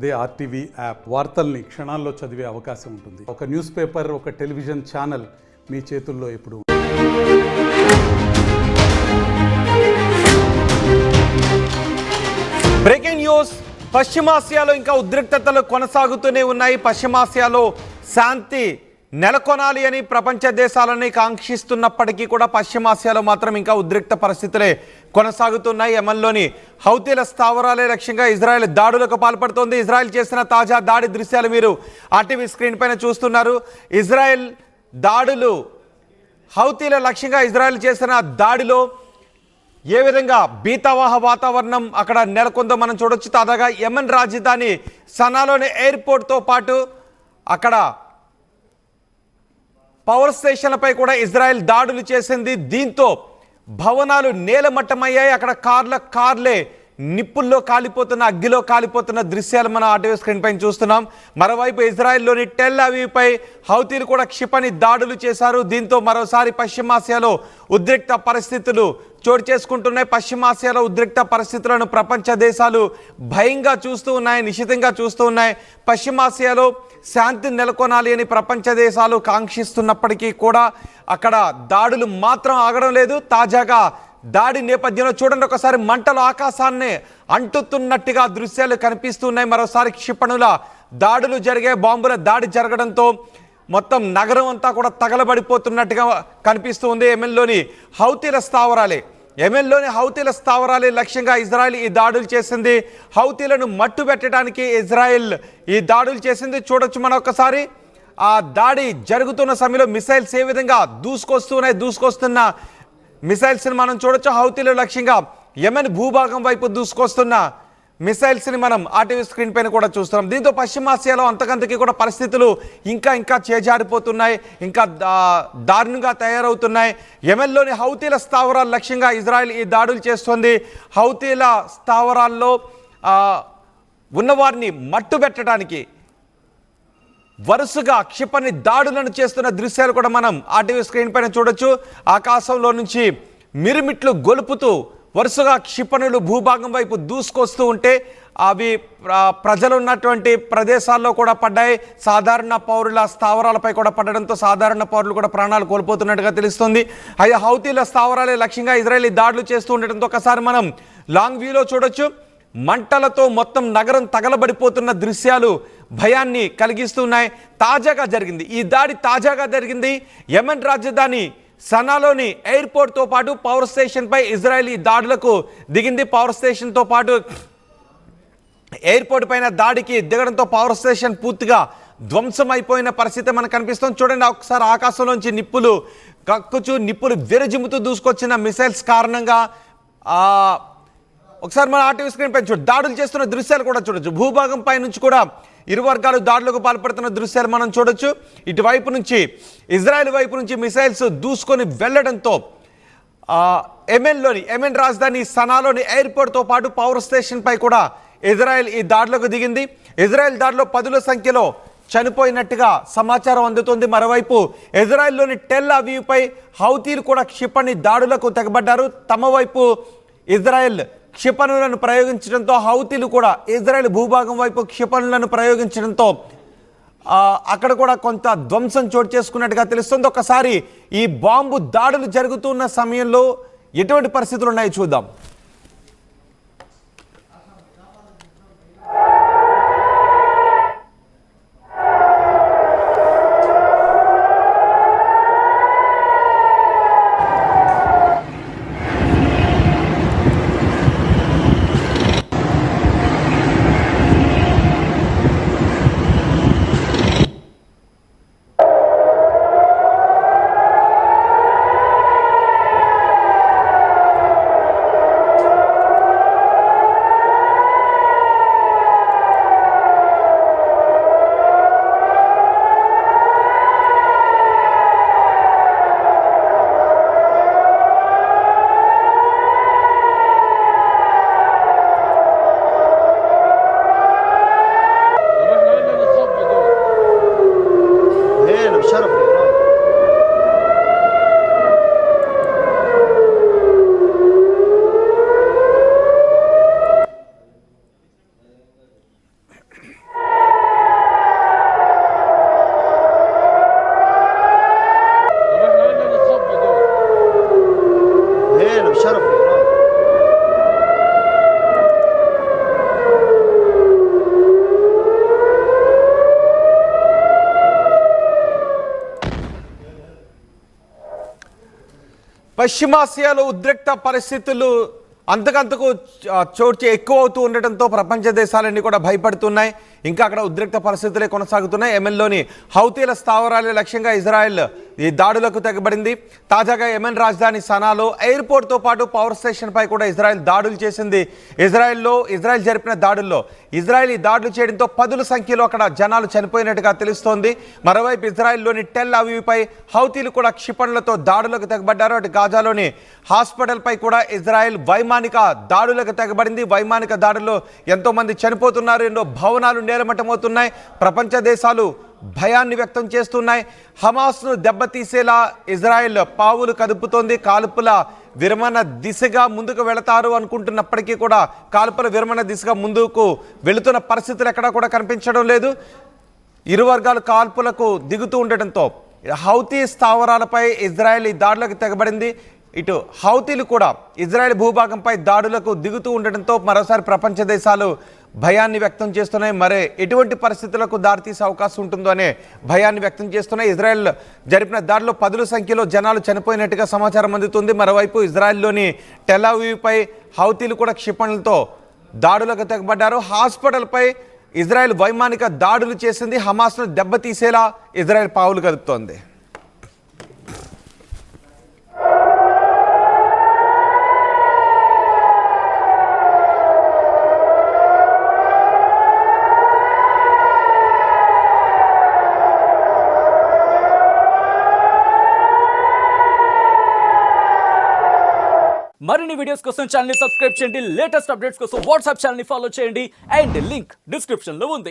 అదే RTV app వార్తల్ని క్షణాల్లో చదివే అవకాశం ఉంటుంది. ఒక న్యూస్ పేపర్, ఒక టెలివిజన్ ఛానల్ మీ చేతుల్లో ఎప్పుడు. Breaking news. పశ్చిమాసియాలో ఇంకా ఉద్రిక్తతలు కొనసాగుతూనే ఉన్నాయి. పశ్చిమాసియాలో శాంతి నెలకొనాలి అని ప్రపంచ దేశాలని కాంక్షిస్తున్నప్పటికీ కూడా పశ్చిమాసియాలో మాత్రం ఇంకా ఉద్రిక్త పరిస్థితులే కొనసాగుతున్నాయి. యెమెన్లోని హౌతీల స్థావరాలే లక్ష్యంగా ఇజ్రాయెల్ దాడులకు పాల్పడుతోంది. ఇజ్రాయెల్ చేసిన తాజా దాడి దృశ్యాలు మీరు ఆర్టీవీ స్క్రీన్ పైన చూస్తున్నారు. ఇజ్రాయెల్ దాడులు, హౌతీల లక్ష్యంగా ఇజ్రాయెల్ చేసిన దాడిలో ఏ విధంగా భీతావహ వాతావరణం అక్కడ నెలకొందో మనం చూడొచ్చు. తాజాగా యెమెన్ రాజధాని సనాలోని ఎయిర్పోర్ట్తో పాటు అక్కడ పవర్ స్టేషన్లపై కూడా ఇజ్రాయెల్ దాడులు చేసింది. దీంతో భవనాలు నేలమట్టమయ్యాయి. అక్కడ కార్లే నిప్పుల్లో కాలిపోతున్న, అగ్గిలో కాలిపోతున్న దృశ్యాలు మనం ఆర్టీవీ స్క్రీన్ పైన చూస్తున్నాం. మరోవైపు ఇజ్రాయెల్లోని టెల్ అవీవ్పై హౌతీలు కూడా క్షిపణి దాడులు చేశారు. దీంతో మరోసారి పశ్చిమాసియాలో ఉద్రిక్త పరిస్థితులు చోటు చేసుకుంటున్నాయి. పశ్చిమాసియాలో ఉద్రిక్త పరిస్థితులను ప్రపంచ దేశాలు భయంగా చూస్తూ ఉన్నాయి, నిశితంగా చూస్తూ ఉన్నాయి. పశ్చిమాసియాలో శాంతి నెలకొనాలి అని ప్రపంచ దేశాలు కాంక్షిస్తున్నప్పటికీ కూడా అక్కడ దాడులు మాత్రం ఆగడం లేదు. తాజాగా దాడి నేపథ్యంలో చూడండి, ఒకసారి మంటలు ఆకాశాన్ని అంటుతున్నట్టుగా దృశ్యాలు కనిపిస్తున్నాయి. మరోసారి క్షిపణుల దాడులు జరిగే, బాంబుల దాడి జరగడంతో మొత్తం నగరం అంతా కూడా తగలబడిపోతున్నట్టుగా కనిపిస్తుంది. యెమెన్లోని హౌతీల స్థావరాలే లక్ష్యంగా ఇజ్రాయెల్ ఈ దాడులు చేసింది. హౌతీలను మట్టు పెట్టడానికి ఇజ్రాయెల్ ఈ దాడులు చేసింది. చూడొచ్చు మనం ఒకసారి ఆ దాడి జరుగుతున్న సమయంలో మిసైల్స్ ఏ విధంగా దూసుకొస్తున్న మిసైల్స్ని మనం చూడొచ్చు. హౌతీల లక్ష్యంగా యెమెన్ భూభాగం వైపు దూసుకొస్తున్న మిసైల్స్ని మనం ఆర్టీవీ స్క్రీన్ పైన కూడా చూస్తున్నాం. దీంతో పశ్చిమాసియాలో అంతకంతకీ కూడా పరిస్థితులు ఇంకా చేజారిపోతున్నాయి, ఇంకా దారుణంగా తయారవుతున్నాయి. యెమెన్లోని హౌతీల స్థావరాల లక్ష్యంగా ఇజ్రాయెల్ ఈ దాడులు చేస్తోంది. హౌతీల స్థావరాల్లో ఉన్నవారిని మట్టుబెట్టడానికి వరుసగా క్షిపణి దాడులను చేస్తున్న దృశ్యాలు కూడా మనం ఆర్టీవీ స్క్రీన్ పైన చూడొచ్చు. ఆకాశంలో నుంచి మిరుమిట్లు గొలుపుతూ వరుసగా క్షిపణులు భూభాగం వైపు దూసుకొస్తూ ఉంటే అవి ప్రజలు ఉన్నటువంటి ప్రదేశాల్లో కూడా పడ్డాయి. సాధారణ పౌరుల స్థావరాలపై కూడా పడడంతో సాధారణ పౌరులు కూడా ప్రాణాలు కోల్పోతున్నట్టుగా తెలుస్తుంది. అయితే హౌతీల స్థావరాలే లక్ష్యంగా ఇజ్రాయెల్ దాడులు చేస్తూ ఉండటంతో ఒకసారి మనం లాంగ్ వ్యూలో చూడొచ్చు. మంటలతో మొత్తం నగరం తగలబడిపోతున్న దృశ్యాలు భయాన్ని కలిగిస్తున్నాయి. ఈ దాడి తాజాగా జరిగింది యెమెన్ రాజధాని సనాలోని ఎయిర్పోర్ట్తో పాటు పవర్ స్టేషన్పై ఇజ్రాయెల్ ఈ దాడులకు దిగింది. పవర్ స్టేషన్తో పాటు ఎయిర్పోర్ట్ పైన దాడికి దిగడంతో పవర్ స్టేషన్ పూర్తిగా ధ్వంసం అయిపోయిన పరిస్థితి మనకు కనిపిస్తుంది. చూడండి, ఒకసారి ఆకాశంలోంచి నిప్పులు విరజిమ్ముతూ దూసుకొచ్చిన మిసైల్స్ కారణంగా ఒకసారి మన ఆర్టీవీ స్క్రీన్ పైన దాడులు చేస్తున్న దృశ్యాలు కూడా చూడొచ్చు. భూభాగం పై నుంచి కూడా ఇరు వర్గాలు దాడులకు పాల్పడుతున్న దృశ్యాలు మనం చూడొచ్చు. ఇటువైపు నుంచి ఇజ్రాయెల్ వైపు నుంచి మిసైల్స్ దూసుకొని వెళ్లడంతో యెమెన్ రాజధాని సనాలోని ఎయిర్పోర్ట్తో పాటు పవర్ స్టేషన్ పై కూడా ఇజ్రాయెల్ ఈ దాడులకు దిగింది. ఇజ్రాయెల్ దాడిలో 10ల సంఖ్యలో చనిపోయినట్టుగా సమాచారం అందుతోంది. మరోవైపు ఇజ్రాయెల్లోని టెల్ అవీవ్పై హౌతీలు కూడా క్షిపణి దాడులకు తెగబడ్డారు. తమ వైపు ఇజ్రాయెల్ క్షిపణులను ప్రయోగించడంతో హౌతీలు కూడా ఇజ్రాయెల్ భూభాగం వైపు క్షిపణులను ప్రయోగించడంతో అక్కడ కూడా కొంత ధ్వంసం చోటు చేసుకున్నట్టుగా తెలుస్తుంది. ఒకసారి ఈ బాంబు దాడులు జరుగుతున్న సమయంలో ఎటువంటి పరిస్థితులు ఉన్నాయో చూద్దాం. పశ్చిమాసియాలో ఉద్రిక్త పరిస్థితులు అంతకంతకు చోటు ఎక్కువ అవుతూ ఉండటంతో ప్రపంచ దేశాలన్నీ కూడా భయపడుతున్నాయి. ఇంకా అక్కడ ఉద్రిక్త పరిస్థితులే కొనసాగుతున్నాయి. యెమెన్లోని హౌతీల స్థావరాల లక్ష్యంగా ఇజ్రాయెల్ ఈ దాడులకు తెగబడింది. తాజాగా యెమెన్ రాజధాని సనాలో ఎయిర్పోర్ట్తో పాటు పవర్ స్టేషన్పై కూడా ఇజ్రాయెల్ దాడులు చేసింది. ఇజ్రాయెల్ జరిపిన దాడుల్లో ఇజ్రాయెల్ ఈ దాడులు చేయడంతో పదుల సంఖ్యలో అక్కడ జనాలు చనిపోయినట్టుగా తెలుస్తోంది. మరోవైపు ఇజ్రాయెల్లోని టెల్ అవీవ్పై హౌతీలు కూడా క్షిపణులతో దాడులకు తెగబడ్డారు. అటు గాజాలోని హాస్పిటల్పై కూడా ఇజ్రాయెల్ వైమానిక దాడులకు తెగబడింది. వైమానిక దాడుల్లో ఎంతో మంది చనిపోతున్నారు. ఎన్నో భవనాలు నేలమట్టమవుతున్నాయి. ప్రపంచ దేశాలు భయాన్ని వ్యక్తం చేస్తున్నాయి. హమాస్ను దెబ్బతీసేలా ఇజ్రాయెల్ పావులు కదుపుతోంది. కాల్పుల విరమణ దిశగా ముందుకు వెళతారు అనుకుంటున్నప్పటికీ కూడా కాల్పుల విరమణ దిశగా ముందుకు వెళుతున్న పరిస్థితులు ఎక్కడా కూడా కనిపించడం లేదు. ఇరు వర్గాలు కాల్పులకు దిగుతూ ఉండటంతో హౌతీ స్థావరాలపై ఇజ్రాయెల్ ఈ దాడులకు తెగబడింది. ఇటు హౌతీలు కూడా ఇజ్రాయెల్ భూభాగంపై దాడులకు దిగుతూ ఉండటంతో మరోసారి ప్రపంచ దేశాలు భయాన్ని వ్యక్తం చేస్తున్నాయి. మరే ఎటువంటి పరిస్థితులకు దారితీసే అవకాశం ఉంటుందో అనే భయాన్ని వ్యక్తం చేస్తున్నాయి. ఇజ్రాయెల్ జరిపిన దాడిలో పదుల సంఖ్యలో జనాలు చనిపోయినట్టుగా సమాచారం అందుతుంది. మరోవైపు ఇజ్రాయెల్లోని టెల్ అవీవ్పై హౌతీలు కూడా క్షిపణులతో దాడులకు తెగబడ్డారు. హాస్పిటల్పై ఇజ్రాయెల్ వైమానిక దాడులు చేసింది. హమాస్ను దెబ్బతీసేలా ఇజ్రాయెల్ పావులు కదుపుతోంది. మరిన్ని వీడియోస్ కోసం ఛానల్ ని సబ్స్క్రైబ్ చేయండి. లేటెస్ట్ అప్డేట్స్ కోసం వాట్సాప్ ఛానల్ ని ఫాలో చేయండి. అండ్ లింక్ డిస్క్రిప్షన్ లో ఉంది.